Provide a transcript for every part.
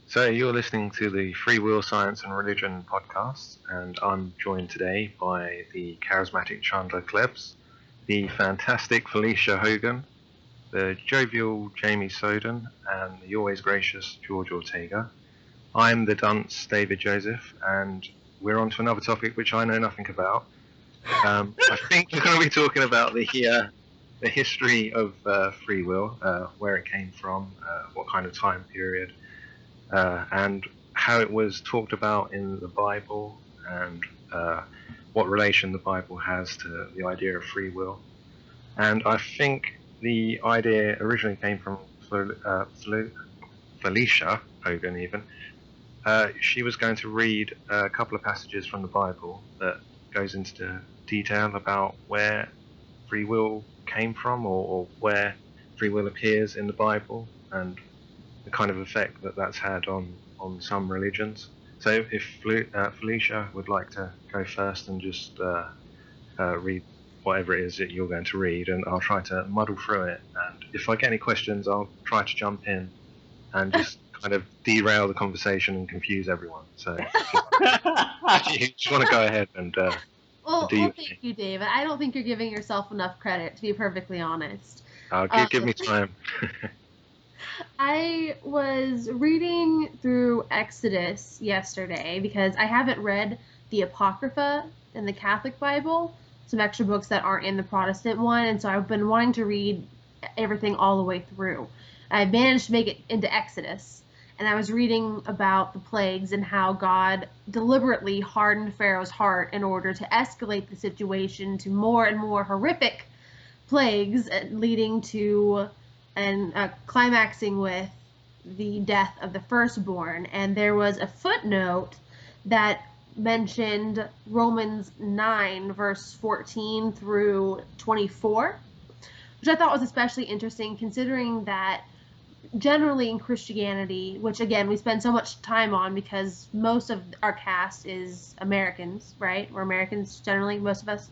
So you're listening to the Free Will, Science and Religion podcast, and I'm joined today by the charismatic Chandler Klebs, the fantastic Felicia Hogan, the jovial Jamie Soden, and the always gracious George Ortega. I'm the dunce David Joseph, and we're on to another topic which I know nothing about. I think we're going to be talking about the history of free will, where it came from, what kind of time period, and how it was talked about in the Bible, and what relation the Bible has to the idea of free will. And I think the idea originally came from Felicia Hogan, even. She was going to read a couple of passages from the Bible that goes into detail about where free will came from, or where free will appears in the Bible, and the kind of effect that that's had on some religions. So if Felicia would like to go first and just read whatever it is that you're going to read, and I'll try to muddle through it. And if I get any questions, I'll try to jump in and just kind of derail the conversation and confuse everyone. So if you just want to go ahead and Well, do your thank thing. you, David. I don't think you're giving yourself enough credit, to be perfectly honest. Give me time. I was reading through Exodus yesterday because I haven't read the Apocrypha in the Catholic Bible, some extra books that aren't in the Protestant one, and so I've been wanting to read everything all the way through. I managed to make it into Exodus, and I was reading about the plagues and how God deliberately hardened Pharaoh's heart in order to escalate the situation to more and more horrific plagues, leading to and climaxing with the death of the firstborn. And there was a footnote that mentioned Romans 9, verse 14 through 24, which I thought was especially interesting considering that generally in Christianity, which again we spend so much time on because most of our cast is Americans, right? We're Americans generally, most of us,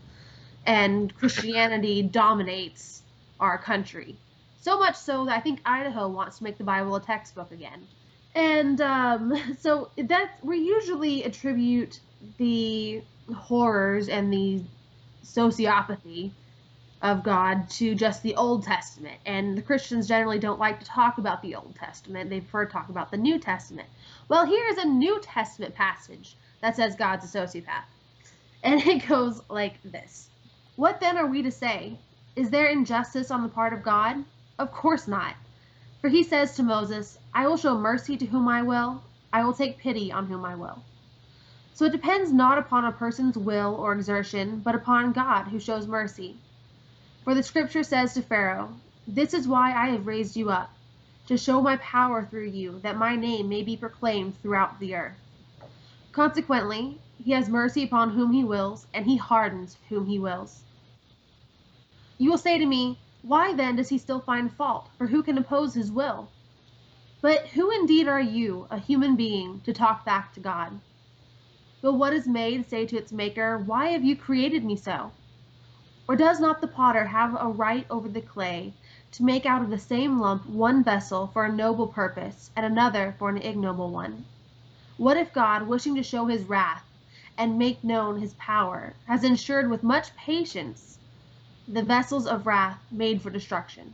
and Christianity dominates our country. So much so that I think Idaho wants to make the Bible a textbook again. And so that we usually attribute the horrors and the sociopathy of God to just the Old Testament. And the Christians generally don't like to talk about the Old Testament. They prefer to talk about the New Testament. Well, here's a New Testament passage that says God's a sociopath. And it goes like this. What then are we to say? Is there injustice on the part of God? Of course not. For he says to Moses, I will show mercy to whom I will take pity on whom I will. So it depends not upon a person's will or exertion, but upon God who shows mercy. For the scripture says to Pharaoh, This is why I have raised you up, to show my power through you, that my name may be proclaimed throughout the earth. Consequently, he has mercy upon whom he wills, and he hardens whom he wills. You will say to me, Why then does he still find fault? For who can oppose his will? But who indeed are you, a human being, to talk back to God? Will what is made say to its maker, Why have you created me so? Or does not the potter have a right over the clay, to make out of the same lump one vessel for a noble purpose, and another for an ignoble one? What if God, wishing to show his wrath, and make known his power, has ensured with much patience the vessels of wrath made for destruction?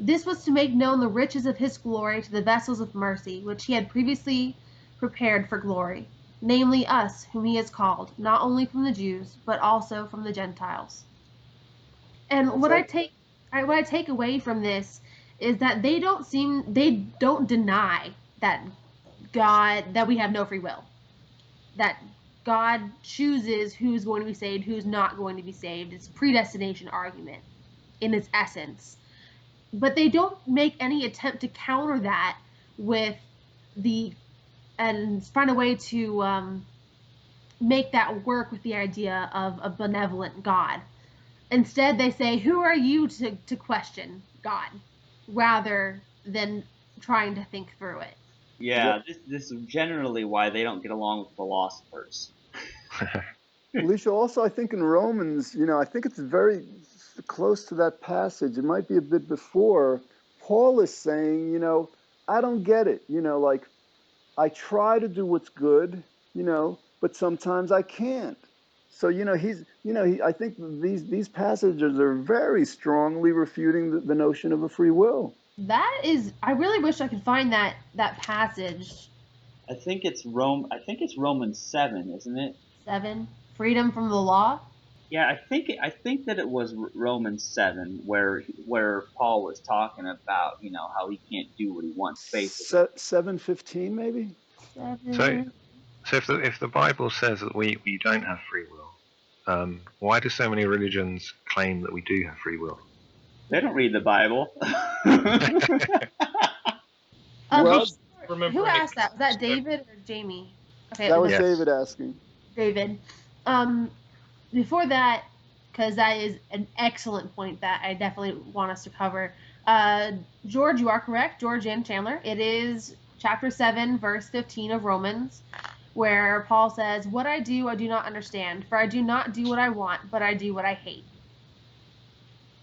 This was to make known the riches of his glory to the vessels of mercy, which he had previously prepared for glory, namely us, whom he has called, not only from the Jews, but also from the Gentiles. And what I take away from this is that they don't deny that we have no free will, that God chooses who's going to be saved, who's not going to be saved. It's a predestination argument in its essence. But they don't make any attempt to counter that and find a way to make that work with the idea of a benevolent God. Instead, they say, who are you to question God, rather than trying to think through it. Yeah, this is generally why they don't get along with philosophers. Felicia, also, I think in Romans, I think it's very close to that passage. It might be a bit before. Paul is saying, I don't get it. Like, I try to do what's good, but sometimes I can't. So, I think these passages are very strongly refuting the notion of a free will. That is, I really wish I could find that passage. I think it's Romans 7, isn't it? 7, freedom from the law. Yeah, I think that it was Romans 7 where Paul was talking about, how he can't do what he wants, basically. 7:15 maybe. So, 7. so if the Bible says that we don't have free will, why do so many religions claim that we do have free will? They don't read the Bible. Well, Who asked that? Was that David or Jamie? Okay, that it was was Yes. David asking. David. Before that, because that is an excellent point that I definitely want us to cover. George, you are correct. George and Chandler. It is chapter 7, verse 15 of Romans, where Paul says, "What I do not understand, for I do not do what I want, but I do what I hate."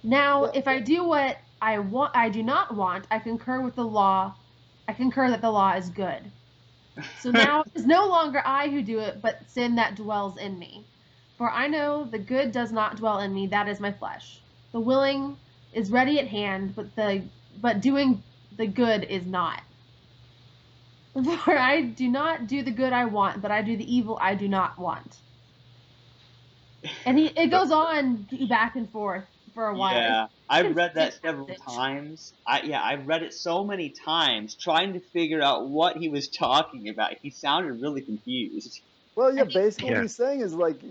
Now, Yeah. if I do what I do not want, I concur with the law. I concur that the law is good. So now it is no longer I who do it, but sin that dwells in me. For I know the good does not dwell in me, that is my flesh. The willing is ready at hand, but doing the good is not. For I do not do the good I want, but I do the evil I do not want. And it goes on back and forth for a while. Yeah, It's I've read that confusing several passage. times. I've read it so many times trying to figure out what he was talking about. He sounded really confused. Well, yeah, And he, basically what Yeah. he's saying is like,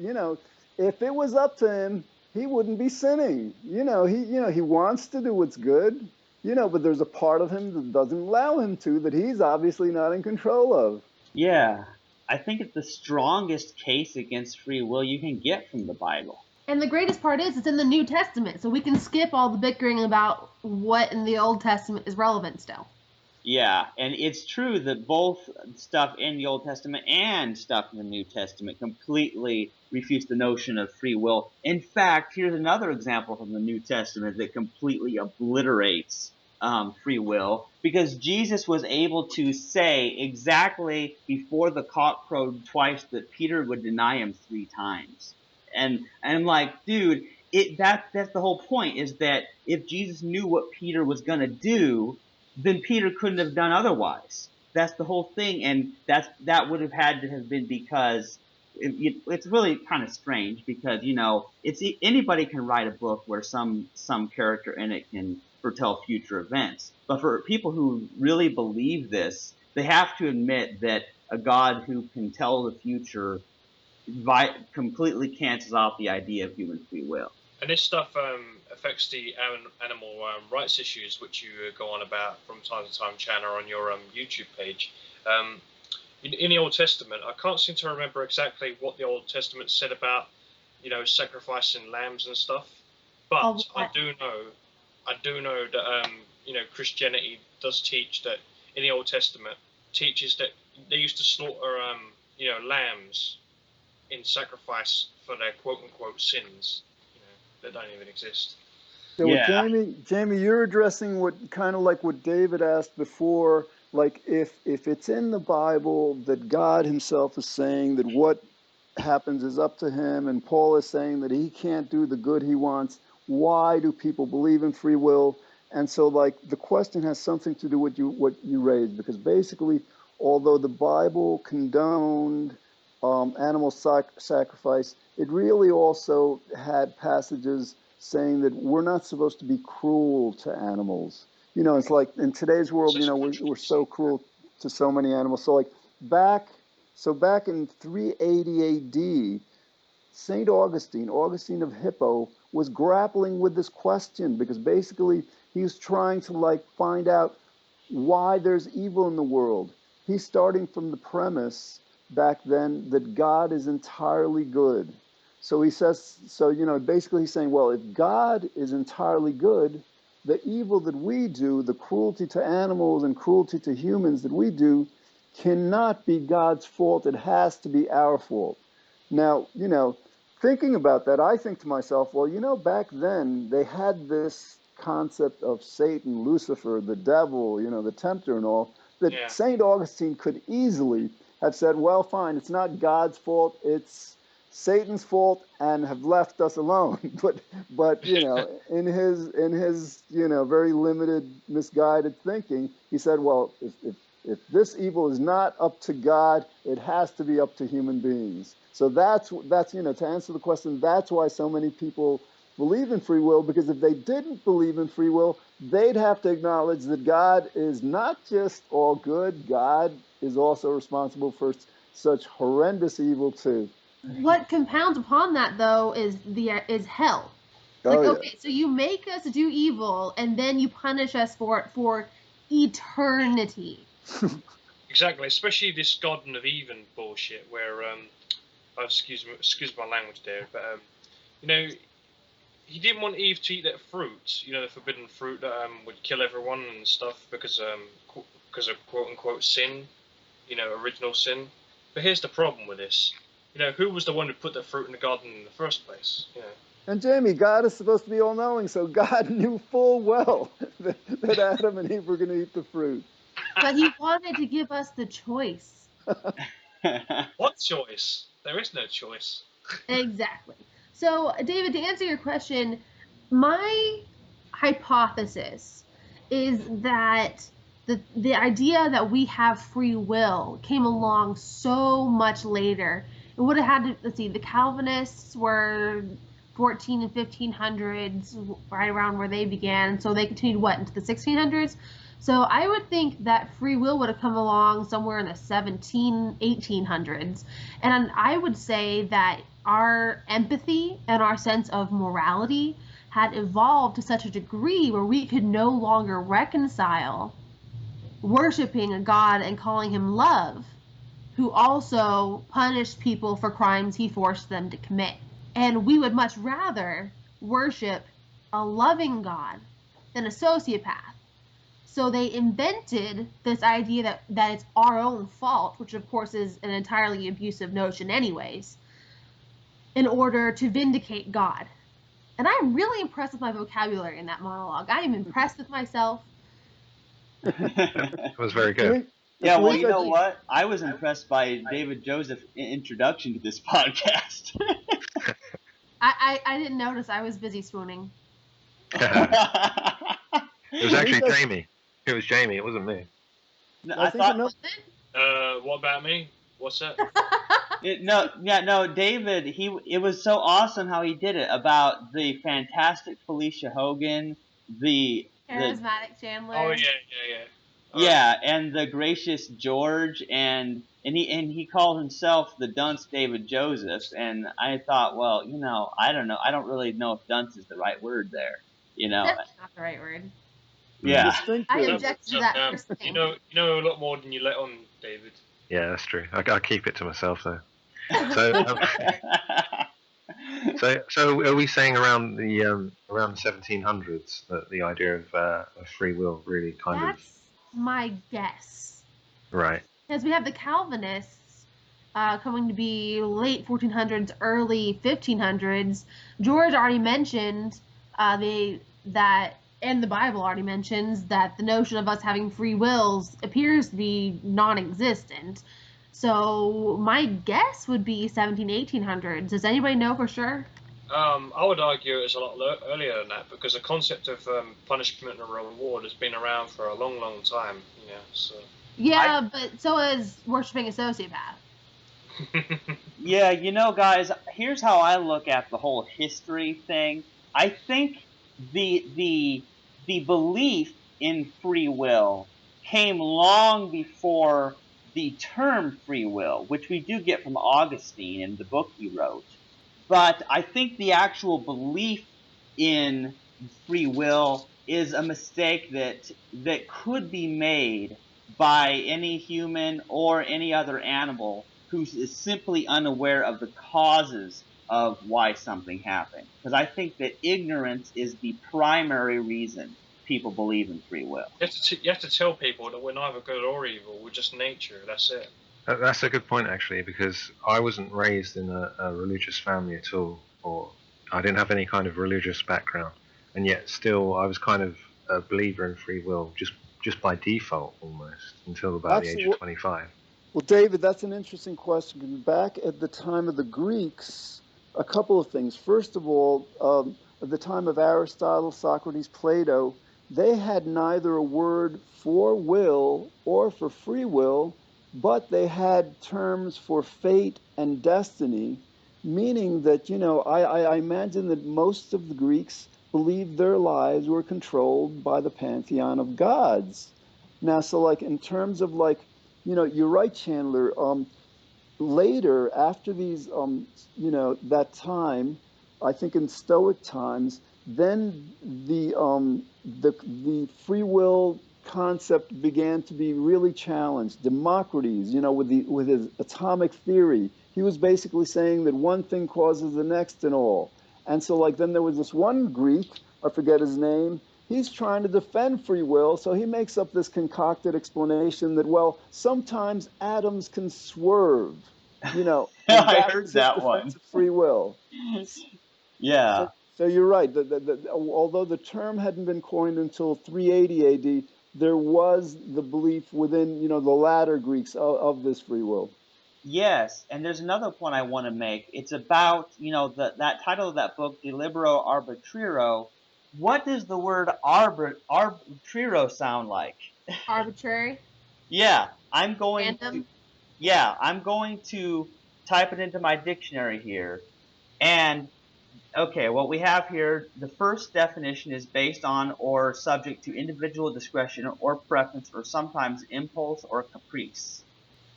if it was up to him, he wouldn't be sinning. He wants to do what's good, but there's a part of him that doesn't allow him to, that he's obviously not in control of. Yeah, I think it's the strongest case against free will you can get from the Bible. And the greatest part is it's in the New Testament, so we can skip all the bickering about what in the Old Testament is relevant still. Yeah, and it's true that both stuff in the Old Testament and stuff in the New Testament completely refutes the notion of free will. In fact, here's another example from the New Testament that completely obliterates free will, because Jesus was able to say exactly before the cock crowed twice that Peter would deny him 3 times. And I'm like, dude, that's the whole point, is that if Jesus knew what Peter was gonna do, then Peter couldn't have done otherwise. That's the whole thing, and that would have had to have been because it's really kind of strange, because it's anybody can write a book where some character in it can foretell future events, but for people who really believe this, they have to admit that a God who can tell the future completely cancels out the idea of human free will. And this stuff affects the animal rights issues, which you go on about from time to time, Channa, on your YouTube page. In the Old Testament, I can't seem to remember exactly what the Old Testament said about, sacrificing lambs and stuff. But I do know that Christianity does teach that in the Old Testament teaches that they used to slaughter lambs in sacrifice for their quote unquote sins. That don't even exist. So Yeah. Jamie, you're addressing what kind of like what David asked before, like if it's in the Bible that God himself is saying that what happens is up to him, and Paul is saying that he can't do the good he wants, why do people believe in free will? And so like the question has something to do with what you raised, because basically, although the Bible condoned animal sacrifice, it really also had passages saying that we're not supposed to be cruel to animals. It's like in today's world, we're so cruel to so many animals. So like back in 380 AD, St. Augustine of Hippo, was grappling with this question, because basically he was trying to like find out why there's evil in the world. He's starting from the premise back then that God is entirely good. So he says, basically he's saying, well, if God is entirely good, the evil that we do, the cruelty to animals and cruelty to humans that we do, cannot be God's fault. It has to be our fault. Now, thinking about that, I think to myself, well, back then they had this concept of Satan, Lucifer, the devil, the tempter and all, that Yeah. St. Augustine could easily have said, well, fine, it's not God's fault, it's Satan's fault, and have left us alone. But you know, in his you know, very limited, misguided thinking, he said, well, if this evil is not up to God, it has to be up to human beings. So that's you know, to answer the question, that's why so many people believe in free will, because if they didn't believe in free will, they'd have to acknowledge that God is not just all good, God is also responsible for such horrendous evil too. What compounds upon that, though, is hell. Like, Oh yeah. okay, so you make us do evil, and then you punish us for it for eternity. Exactly, especially this Garden of Eden bullshit, where excuse my language there, but you know, he didn't want Eve to eat that fruit, you know, the forbidden fruit that would kill everyone and stuff because of quote unquote sin, you know, original sin. But here's the problem with this, you know, who was the one who put the fruit in the garden in the first place? You know. And Jamie, God is supposed to be all-knowing, so God knew full well that Adam and Eve were going to eat the fruit. But he wanted to give us the choice. What choice? There is no choice. Exactly. So, David, to answer your question, my hypothesis is that the idea that we have free will came along so much later. It would have had to, let's see, the Calvinists were 14 and 1500s, right around where they began. So they continued what, into the 1600s? So I would think that free will would have come along somewhere in the 1800s. And I would say that our empathy and our sense of morality had evolved to such a degree where we could no longer reconcile worshiping a God and calling him love, who also punished people for crimes he forced them to commit. And we would much rather worship a loving God than a sociopath. So they invented this idea that it's our own fault, which of course is an entirely abusive notion anyways, in order to vindicate God. And I'm really impressed with my vocabulary in that monologue. I am impressed with myself. It was very good. Yeah, well, you Felicia, know what? I was impressed by David Joseph's introduction to this podcast. I didn't notice. I was busy swooning. It was actually Felicia, Jamie. It was Jamie. It wasn't me. I I think thought What about me? What's that? no, David. It was so awesome how he did it about the fantastic Felicia Hogan, the Charismatic Chandler. Oh yeah. yeah, and the gracious George, and he called himself the dunce David Joseph, and I thought, well, you know, I don't know, I don't really know if dunce is the right word there, you know. That's not the right word. Yeah. I distinctive. object to that first thing. You know a lot more than you let on, David. Yeah, that's true. I keep it to myself though. So, so are we saying around the 1700s that the idea of free will really kind That's my guess. of right? Because we have the Calvinists coming to be late 1400s, early 1500s. George already mentioned that, and the Bible already mentions that the notion of us having free wills appears to be non-existent. So my guess would be 1800s. Does anybody know for sure? I would argue it's a lot earlier than that because the concept of punishment and reward has been around for a long, long time. Yeah, so. Yeah, but so is worshiping a sociopath. Yeah, you know, guys, here's how I look at the whole history thing. I think the belief in free will came long before the term free will, which we do get from Augustine in the book he wrote. But I think the actual belief in free will is a mistake that could be made by any human or any other animal who is simply unaware of the causes of why something happened. Because I think that ignorance is the primary reason people believe in free will. You have to tell people that we're neither good or evil. We're just nature. That's it. That's a good point actually, because I wasn't raised in a religious family at all, or I didn't have any kind of religious background, and yet still I was kind of a believer in free will, just just by default almost until about the age of 25. Well, David, that's an interesting question. Back at the time of the Greeks, a couple of things. First of all, at the time of Aristotle, Socrates, Plato, they had neither a word for will or for free will, but they had terms for fate and destiny, meaning that, I imagine that most of the Greeks believed their lives were controlled by the pantheon of gods. Now, so like in terms of like, you're right, Chandler. Later, after these, that time, I think in Stoic times, then the free will concept began to be really challenged. Democritus, with his atomic theory, he was basically saying that one thing causes the next and all. And so, like, then there was this one Greek, I forget his name. He's trying to defend free will, so he makes up this concocted explanation that, well, sometimes atoms can swerve, and I that heard was his that defense one. of free will. Yeah. So you're right. Although the term hadn't been coined until 380 AD, there was the belief within, the latter Greeks of this free will. Yes, and there's another point I want to make. It's about, that title of that book, De Libero Arbitriro. What does the word arbitriro sound like? Arbitrary, Yeah, I'm going to random. I'm going to type it into my dictionary here. And okay, what we have here, the first definition is based on or subject to individual discretion or preference or sometimes impulse or caprice.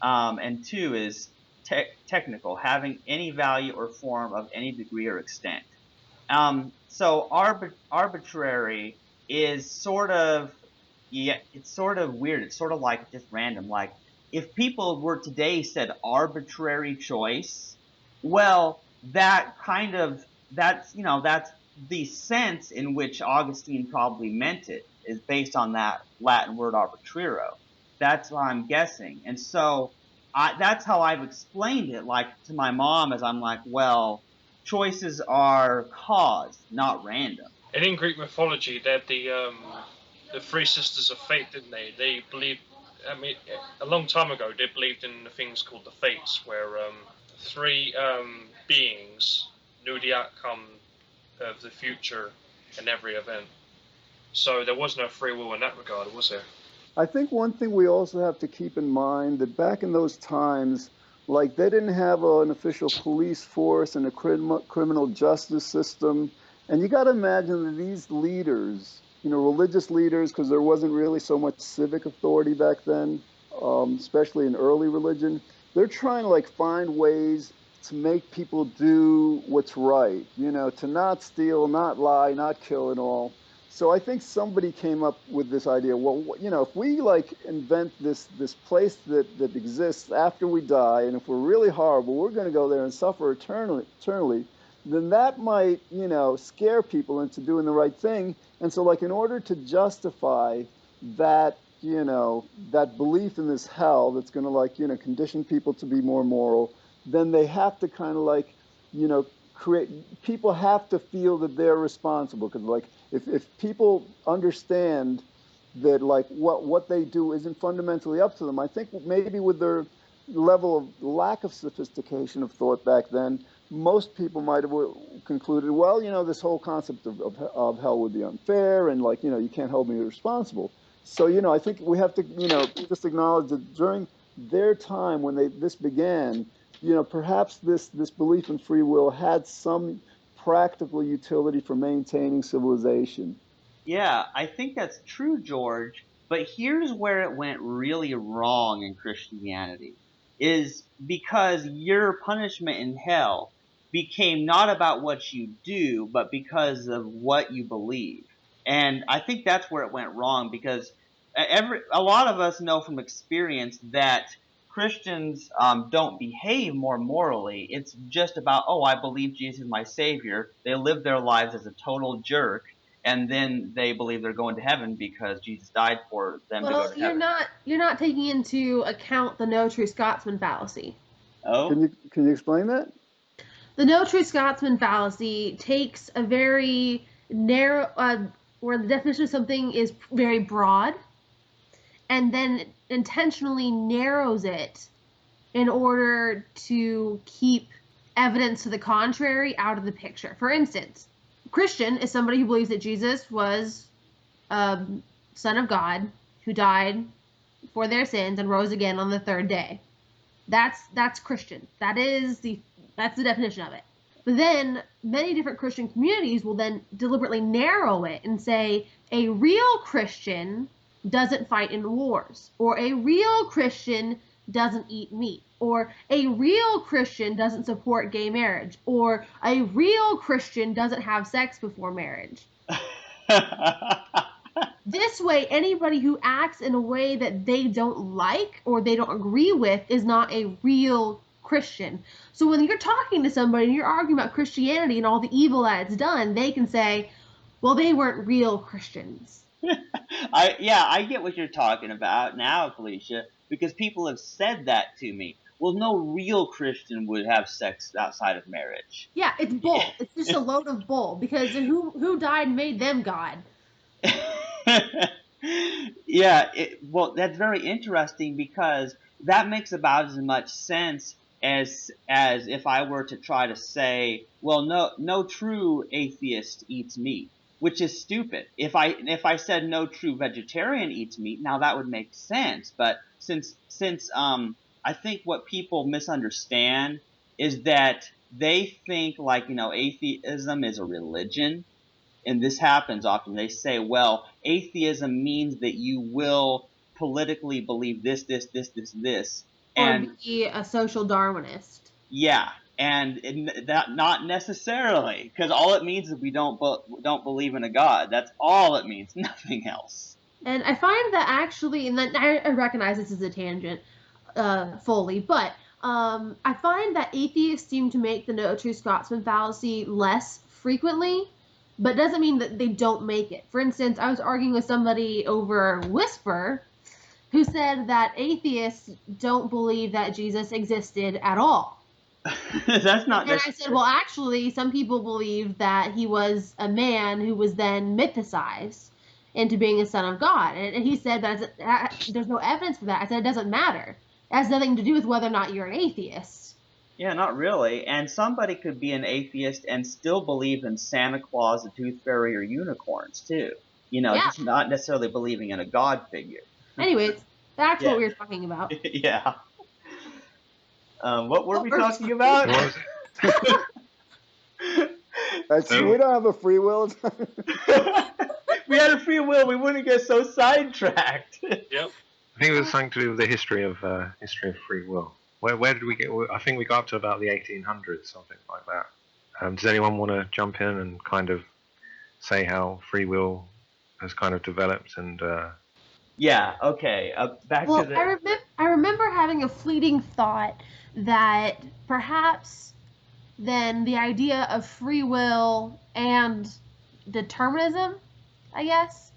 And two is technical, having any value or form of any degree or extent. So arbitrary is sort of, it's sort of weird. It's sort of like just random. Like if people were today said arbitrary choice, well, that's that's the sense in which Augustine probably meant it is based on that Latin word arbitriro. That's what I'm guessing. And so that's how I've explained it, like to my mom, as I'm like, well, choices are caused, not random. And in Greek mythology, they had the three sisters of fate, didn't they? They believed. I mean, a long time ago, they believed in the things called the fates, where three beings knew the outcome of the future in every event. So there was no free will in that regard, was there? I think one thing we also have to keep in mind that back in those times, like they didn't have an official police force and a criminal justice system. And you got to imagine that these leaders, religious leaders, because there wasn't really so much civic authority back then, especially in early religion, they're trying to like find ways to make people do what's right, to not steal, not lie, not kill and all. So I think somebody came up with this idea. Well, if we like invent this place that exists after we die, and if we're really horrible, we're going to go there and suffer eternally, then that might, scare people into doing the right thing. And so, like, in order to justify that, that belief in this hell that's going to like, condition people to be more moral, then they have to kind of like, people have to feel that they're responsible, because like if people understand that like what they do isn't fundamentally up to them, I think maybe with their level of lack of sophistication of thought back then, most people might have concluded, well, this whole concept of hell would be unfair, and like, you can't hold me responsible. So, I think we have to, just acknowledge that during their time when this began, perhaps this belief in free will had some practical utility for maintaining civilization. Yeah, I think that's true, George. But here's where it went really wrong in Christianity, is because your punishment in hell became not about what you do, but because of what you believe. And I think that's where it went wrong, because a lot of us know from experience that Christians don't behave more morally. It's just about, oh, I believe Jesus is my Savior. They live their lives as a total jerk, and then they believe they're going to heaven because Jesus died for them to go Well, to heaven. you're not taking into account the no true Scotsman fallacy. Oh, Can you explain that? The no true Scotsman fallacy takes a very narrow, where the definition of something is very broad, and then intentionally narrows it in order to keep evidence to the contrary out of the picture. For instance, Christian is somebody who believes that Jesus was a son of God who died for their sins and rose again on the third day. That's Christian. That's the definition of it. But then many different Christian communities will then deliberately narrow it and say a real Christian doesn't fight in wars, or a real Christian doesn't eat meat, or a real Christian doesn't support gay marriage, or a real Christian doesn't have sex before marriage. This way, anybody who acts in a way that they don't like or they don't agree with is not a real Christian. So when you're talking to somebody and you're arguing about Christianity and all the evil that it's done, they can say, well, they weren't real Christians. I get what you're talking about now, Felicia, because people have said that to me. Well, no real Christian would have sex outside of marriage. Yeah, it's bull. It's just a load of bull, because who died and made them God? Yeah, well, that's very interesting, because that makes about as much sense as if I were to try to say, well, no true atheist eats meat, which is stupid. If I said no true vegetarian eats meat, now that would make sense. But since I think what people misunderstand is that they think, like, atheism is a religion. And this happens often. They say, well, atheism means that you will politically believe this, Or be a social Darwinist. Yeah, and that not necessarily, because all it means is we don't believe in a God. That's all it means, nothing else. And I find that actually, and then I recognize this is a tangent fully, but I find that atheists seem to make the no true Scotsman fallacy less frequently, but doesn't mean that they don't make it. For instance, I was arguing with somebody over Whisper who said that atheists don't believe that Jesus existed at all. That's not. And I said, well, actually, some people believe that he was a man who was then mythicized into being a son of God. And he said that there's no evidence for that. I said, it doesn't matter. It has nothing to do with whether or not you're an atheist. Yeah, not really. And somebody could be an atheist and still believe in Santa Claus, the Tooth Fairy, or unicorns, too. Just not necessarily believing in a God figure. Anyways, that's what we were talking about. Yeah. What were we talking about? We don't have a free will. We had a free will, we wouldn't get so sidetracked. Yep. I think it was something to do with the history of free will. Where did we get? I think we got up to about the 1800s, something like that. Does anyone want to jump in and kind of say how free will has kind of developed and? Yeah. Okay. Back to the. I remember having a fleeting thought that perhaps then the idea of free will and determinism, I guess,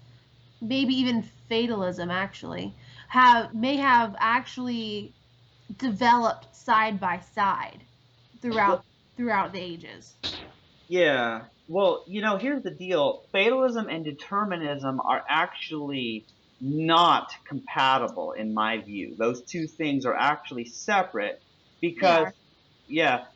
maybe even fatalism, actually, may have actually developed side by side throughout the ages. Yeah. Well, here's the deal. Fatalism and determinism are actually not compatible, in my view. Those two things are actually separate, because,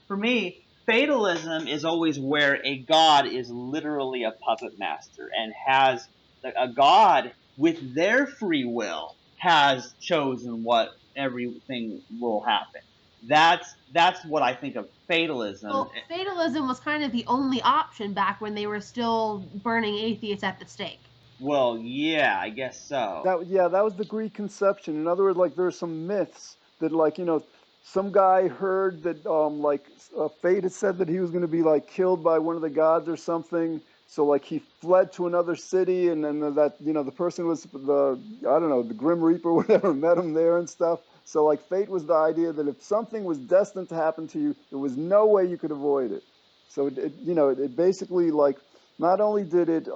for me, fatalism is always where a god is literally a puppet master and has a god with their free will has chosen what everything will happen. That's what I think of fatalism. Well, fatalism was kind of the only option back when they were still burning atheists at the stake. Well, yeah, I guess so. That was the Greek conception. In other words, like, there are some myths that, like, some guy heard that fate had said that he was going to be, like, killed by one of the gods or something. So, like, he fled to another city, and then the person was the Grim Reaper or whatever, met him there and stuff. So, like, fate was the idea that if something was destined to happen to you, there was no way you could avoid it. So it basically, like, not only did it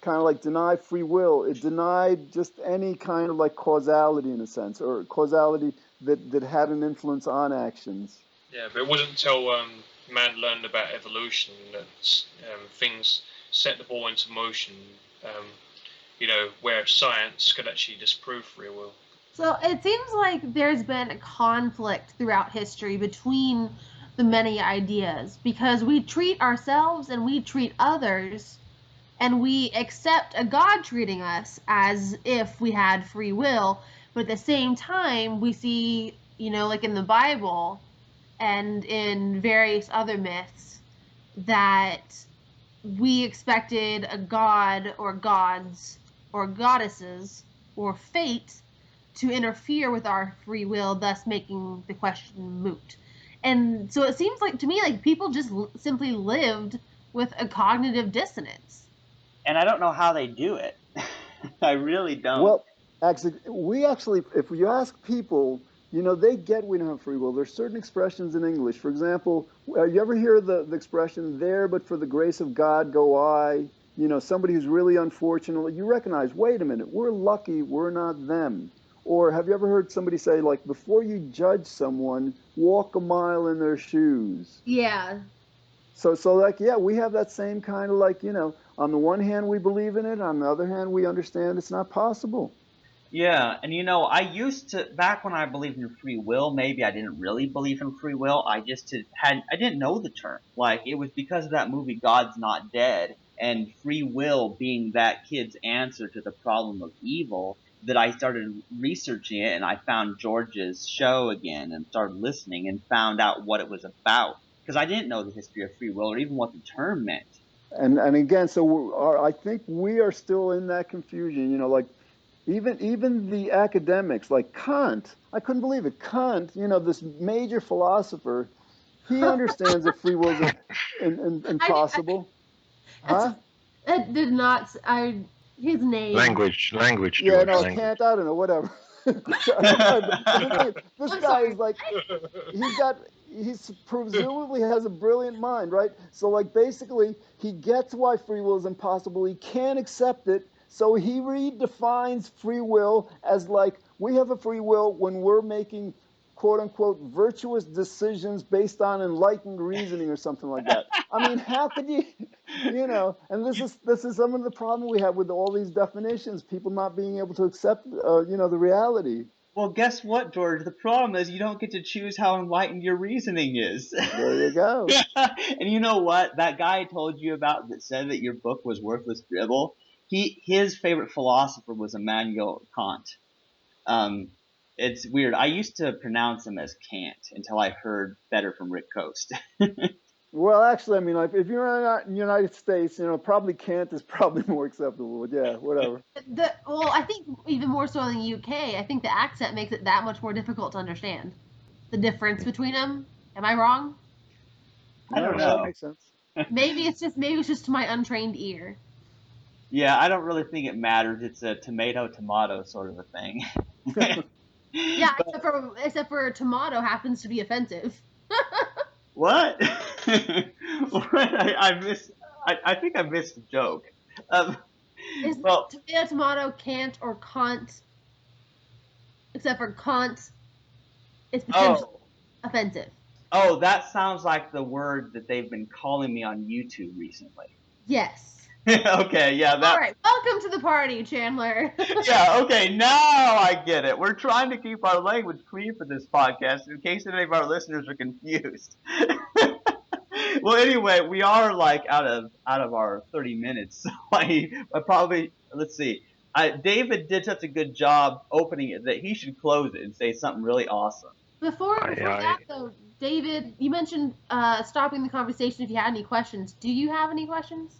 kind of like deny free will, it denied just any kind of like causality, in a sense, or causality that had an influence on actions. Yeah, but it wasn't until man learned about evolution that things set the ball into motion. where science could actually disprove free will. So it seems like there's been a conflict throughout history between the many ideas because we treat ourselves and we treat others and we accept a God treating us as if we had free will, but at the same time we see, like in the Bible and in various other myths, that we expected a god or gods or goddesses or fate to interfere with our free will, thus making the question moot. And so it seems like to me like people just simply lived with a cognitive dissonance. And I don't know how they do it. I really don't. Well, actually, if you ask people, they get we don't have free will. There's certain expressions in English. For example, you ever hear the expression, there but for the grace of God go I? Somebody who's really unfortunate, you recognize, wait a minute, we're lucky, we're not them. Or have you ever heard somebody say, like, before you judge someone, walk a mile in their shoes? Yeah. So like, yeah, we have that same kind of like, on the one hand, we believe in it. On the other hand, we understand it's not possible. Yeah, and I used to, back when I believed in free will, maybe I didn't really believe in free will. I didn't know the term. Like, it was because of that movie God's Not Dead and free will being that kid's answer to the problem of evil that I started researching it, and I found George's show again and started listening and found out what it was about. Because I didn't know the history of free will or even what the term meant. And again, so I think we are still in that confusion, like, even the academics, like Kant, I couldn't believe it. Kant, this major philosopher, he understands that free will is impossible. Huh? That did not. His name. Language, Yeah, George. no, Language. Kant, I don't know, whatever. This guy is like, he presumably has a brilliant mind, right? So like basically he gets why free will is impossible. He can't accept it. So he redefines free will as like, we have a free will when we're making quote unquote virtuous decisions based on enlightened reasoning or something like that. I mean, how could you, and this is some of the problem we have with all these definitions, people not being able to accept, the reality. Well, guess what, George? The problem is you don't get to choose how enlightened your reasoning is. There you go. And you know what? That guy I told you about that said that your book was worthless dribble, his favorite philosopher was Immanuel Kant. It's weird. I used to pronounce him as Kant until I heard better from Rick Coast. Well, actually, I mean, like, if you're in the United States, probably Kant is probably more acceptable. But yeah, whatever. Well, I think even more so in the UK, I think the accent makes it that much more difficult to understand. The difference between them. Am I wrong? I don't know. That makes sense. Maybe it's just to my untrained ear. Yeah, I don't really think it matters. It's a tomato sort of a thing. Yeah, except for tomato happens to be offensive. What? What? I think I missed the joke. Is tomato, Kant, or Kant? Except for Kant, it's potentially offensive. Oh, that sounds like the word that they've been calling me on YouTube recently. Yes. Okay, yeah. All right, welcome to the party, Chandler. Yeah, okay, now I get it. We're trying to keep our language clean for this podcast in case any of our listeners are confused. Well, anyway, we are like out of our 30 minutes. So I probably, let's see. David did such a good job opening it that he should close it and say something really awesome. Before that, though, David, you mentioned stopping the conversation if you had any questions. Do you have any questions?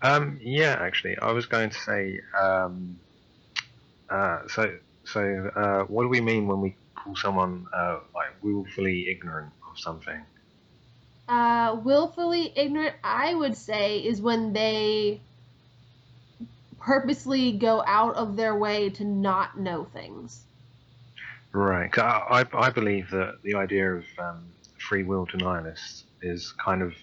Yeah, actually, I was going to say, what do we mean when we call someone like willfully ignorant of something? Willfully ignorant, I would say, is when they purposely go out of their way to not know things. Right. I believe that the idea of free will denialists is kind of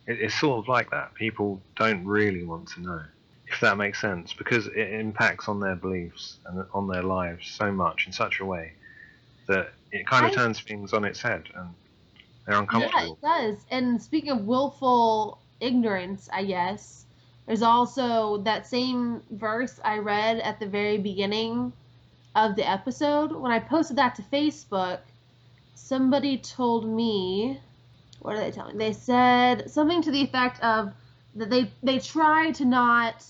it's sort of like that. People don't really want to know, if that makes sense, because it impacts on their beliefs and on their lives so much in such a way that it kind of turns things on its head and they're uncomfortable. Yeah, it does. And speaking of willful ignorance, I guess, There's also that same verse I read at the very beginning of the episode. When I posted that to Facebook, somebody told me, what are they telling me? They said something to the effect of that they try to not,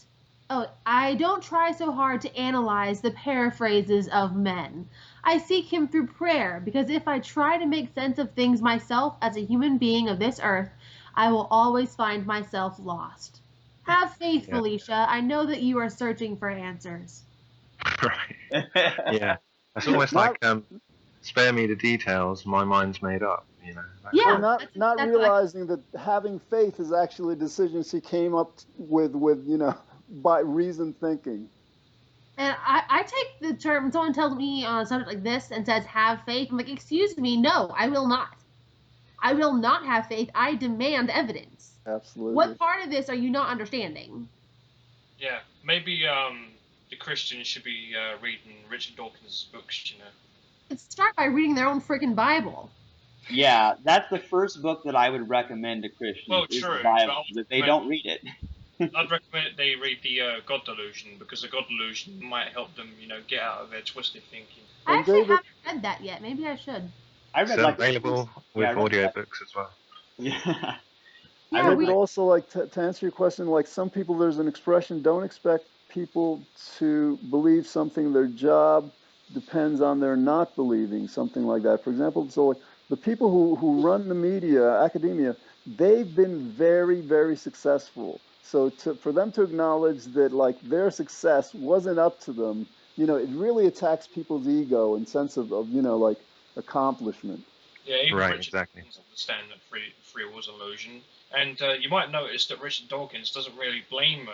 oh, I don't try so hard to analyze the paraphrases of men. I seek him through prayer, because if I try to make sense of things myself as a human being of this earth, I will always find myself lost. Have faith, Yeah. Felicia. I know that you are searching for answers. Right. Yeah. That's almost Not like spare me the details. My mind's made up. You know. That Yeah. or kind of- not That's what I- realizing that having faith is actually a decision she came up with by reasoned thinking. And I take the term, when someone tells me on a subject like this and says, have faith, I'm like, excuse me, no, I will not. I will not have faith. I demand evidence. Absolutely. What part of this are you not understanding? Yeah, maybe the Christians should be reading Richard Dawkins' books, you know. Let's start by reading their own freaking Bible. Yeah, that's the first book that I would recommend to Christians. Well, is true, the but Bible, but they don't read it. I'd recommend they read the God Delusion, because the God Delusion might help them, you know, get out of their twisted thinking. I And actually David- haven't read that yet. Maybe I should. I read It's like available with I read audiobooks as well. Yeah. Yeah, read we, David, also, like, to answer your question, like, some people, there's an expression, don't expect people to believe something. Their job depends on their not believing, something like that. For example, so like, the people who run the media, academia, they've been very, very successful. So for them to acknowledge that, like, their success wasn't up to them, it really attacks people's ego and sense of like, accomplishment. Yeah, even Right, Richard exactly. Dawkins understand that free will's an illusion. And you might notice that Richard Dawkins doesn't really blame,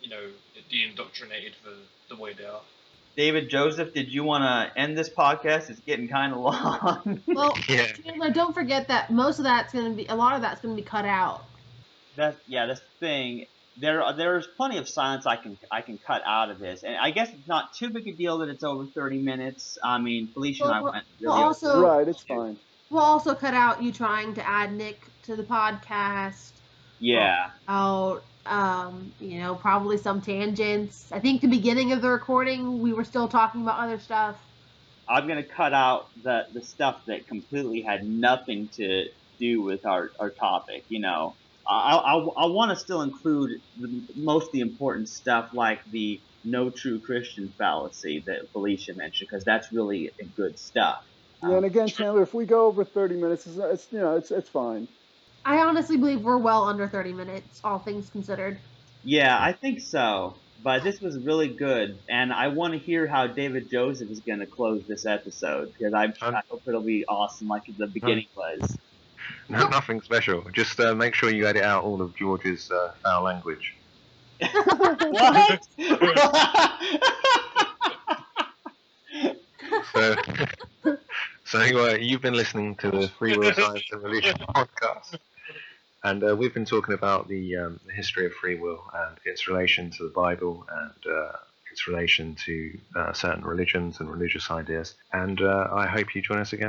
you know, the indoctrinated for the way they are. David Joseph, did you want to end this podcast? It's getting kind of long. well, Yeah. Chandler, don't forget that most of that's going to be, a lot of that's going to be cut out. That's the thing. There's plenty of silence I can cut out of this, and I guess it's not too big a deal that it's over 30 minutes. I mean, Felicia and I Well, went well, really also- Right, it's fine. We'll also cut out you trying to add Nick to the podcast. yeah. Out, probably some tangents. I think the beginning of the recording, we were still talking about other stuff. I'm gonna cut out the stuff that completely had nothing to do with our topic. You know, I want to still include most of the important stuff, like the no true Christian fallacy that Felicia mentioned, because that's really good stuff. Yeah, and again, Chandler, if we go over 30 minutes, it's fine. I honestly believe we're well under 30 minutes, all things considered. Yeah, I think so. But this was really good, and I want to hear how David Joseph is going to close this episode, because I hope it'll be awesome, like the beginning was. No, nothing special. Just make sure you edit out all of George's foul language. What? So, you've been listening to the Free Will, Science and Religion podcast, and we've been talking about the history of free will and its relation to the Bible and its relation to certain religions and religious ideas. And I hope you join us again.